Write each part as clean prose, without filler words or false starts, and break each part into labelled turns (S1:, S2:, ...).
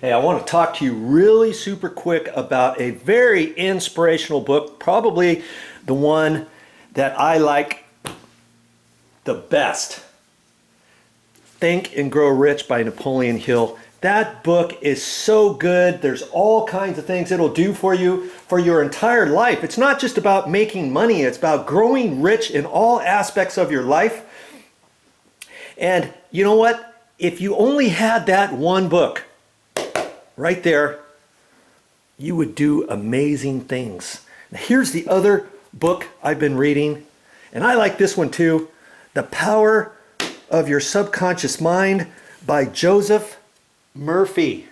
S1: Hey, I want to talk to you really super quick about a very inspirational book, probably the one that I like the best. Think and Grow Rich by Napoleon Hill. That book is so good. There's all kinds of things it'll do for you for your entire life. It's not just about making money, it's about growing rich in all aspects of your life. And you know what? If you only had that one book right there, you would do amazing things. Now, here's the other book I've been reading, and I like this one too. The Power of Your Subconscious Mind by Joseph Murphy.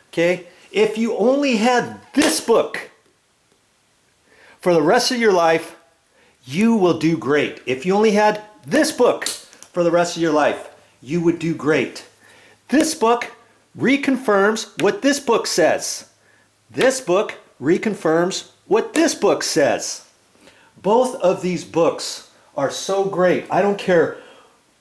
S1: Okay, if you only had this book for the rest of your life, you will do great. If you only had this book for the rest of your life, you would do great. This book reconfirms what this book says. This book reconfirms what this book says. Both of these books are so great. I don't care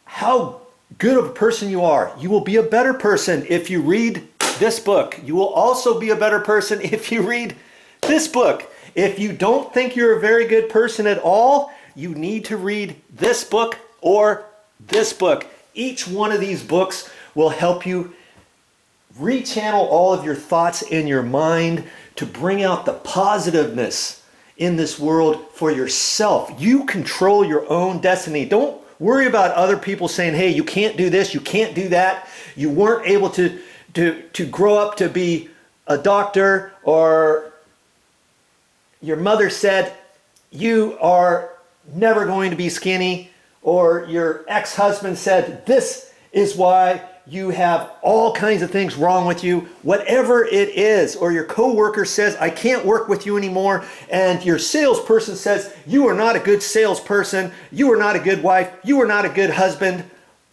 S1: how good of a person you are. You will be a better person if you read this book. You will also be a better person if you read this book. If you don't think you're a very good person at all, you need to read this book or this book. Each one of these books will help you rechannel all of your thoughts in your mind to bring out the positiveness in this world for yourself. You control your own destiny. Don't worry about other people saying, hey, you can't do this, you can't do that. You weren't able to grow up to be a doctor, or your mother said you are never going to be skinny, or your ex-husband said this is why you have all kinds of things wrong with you, whatever it is, or your coworker says, I can't work with you anymore, and your salesperson says, you are not a good salesperson, you are not a good wife, you are not a good husband,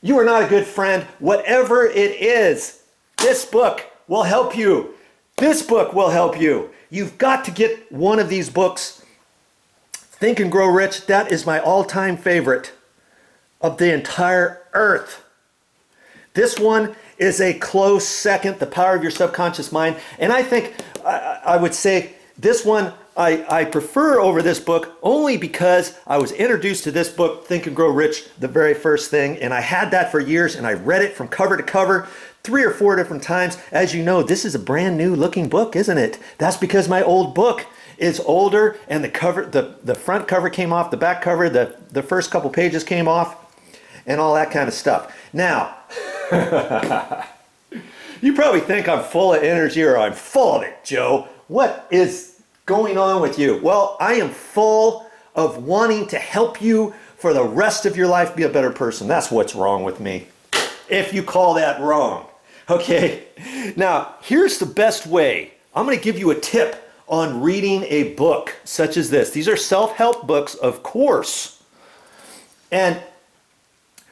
S1: you are not a good friend, whatever it is, this book will help you. This book will help you. You've got to get one of these books. Think and Grow Rich, that is my all-time favorite of the entire earth. This one is a close second, The Power of Your Subconscious Mind. And I think I would say this one I prefer over this book only because I was introduced to this book, Think and Grow Rich, the very first thing. And I had that for years, and I read it from cover to cover 3 or 4 different times. As you know, this is a brand new looking book, isn't it? That's because my old book is older, and the cover, the front cover came off, the back cover, the first couple pages came off, and all that kind of stuff. Now, you probably think I'm full of energy, or I'm full of it, Joe. What is going on with you? Well, I am full of wanting to help you for the rest of your life be a better person. That's what's wrong with me, if you call that wrong. Okay, now here's the best way. I'm going to give you a tip on reading a book such as this. These are self-help books, of course. And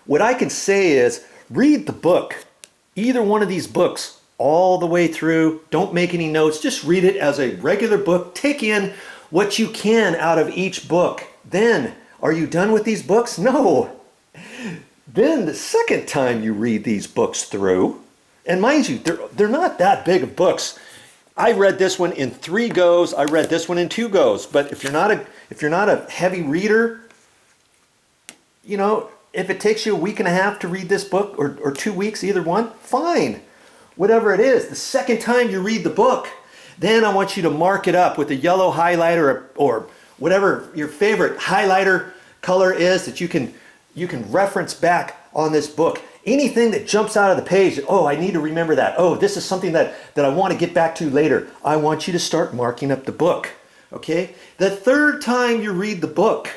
S1: what I can say is, read the book, either one of these books, all the way through. Don't make any notes. Just read it as a regular book. Take in what you can out of each book. Then, are you done with these books? No. Then the second time you read these books through, and mind you, they're not that big of books. I read this one in 3 goes. I read this one in 2 goes. But if you're not a heavy reader, you know, if it takes you a week and a half to read this book, or 2 weeks, either one, fine. Whatever it is, the second time you read the book, then I want you to mark it up with a yellow highlighter, or whatever your favorite highlighter color is that you can reference back on this book. Anything that jumps out of the page, oh, I need to remember that. Oh, this is something that I want to get back to later. I want you to start marking up the book, okay? The third time you read the book,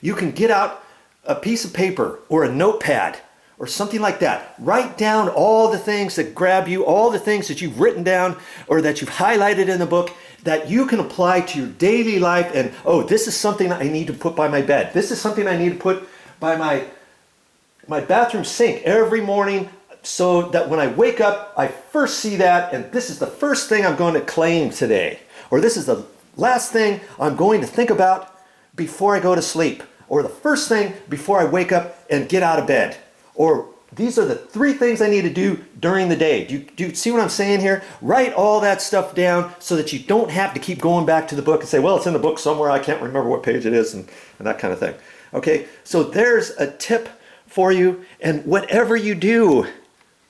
S1: you can get out a piece of paper or a notepad or something like that. Write down all the things that grab you, all the things that you've written down or that you've highlighted in the book that you can apply to your daily life. And, oh, this is something I need to put by my bed. This is something I need to put by my bathroom sink every morning, so that when I wake up, I first see that, and this is the first thing I'm going to claim today. Or this is the last thing I'm going to think about before I go to sleep. Or the first thing before I wake up and get out of bed. Or these are the 3 things I need to do during the day. Do you see what I'm saying here? Write all that stuff down so that you don't have to keep going back to the book and say, well, it's in the book somewhere, I can't remember what page it is, and that kind of thing. Okay, so there's a tip for you, and whatever you do,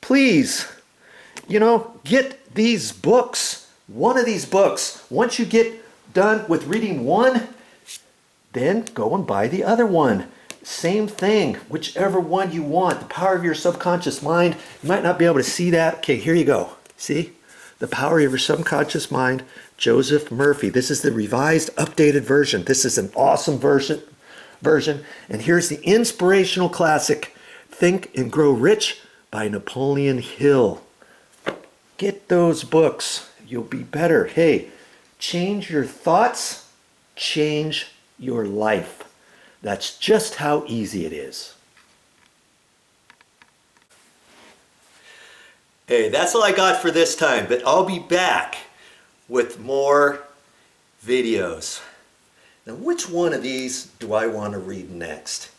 S1: please, get these books, one of these books. Once you get done with reading one, then go and buy the other one. Same thing, whichever one you want. The Power of Your Subconscious Mind. You might not be able to see that. Okay, here you go. See? The Power of Your Subconscious Mind, Joseph Murphy. This is the revised, updated version. This is an awesome version. And here's the inspirational classic, Think and Grow Rich by Napoleon Hill. Get those books. You'll be better. Hey, change your thoughts, change your life. That's just how easy it is. Hey, that's all I got for this time, but I'll be back with more videos. Now, which one of these do I want to read next?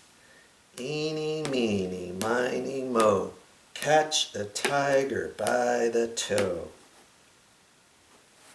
S1: Eeny, meeny, miny, mo, catch a tiger by the toe.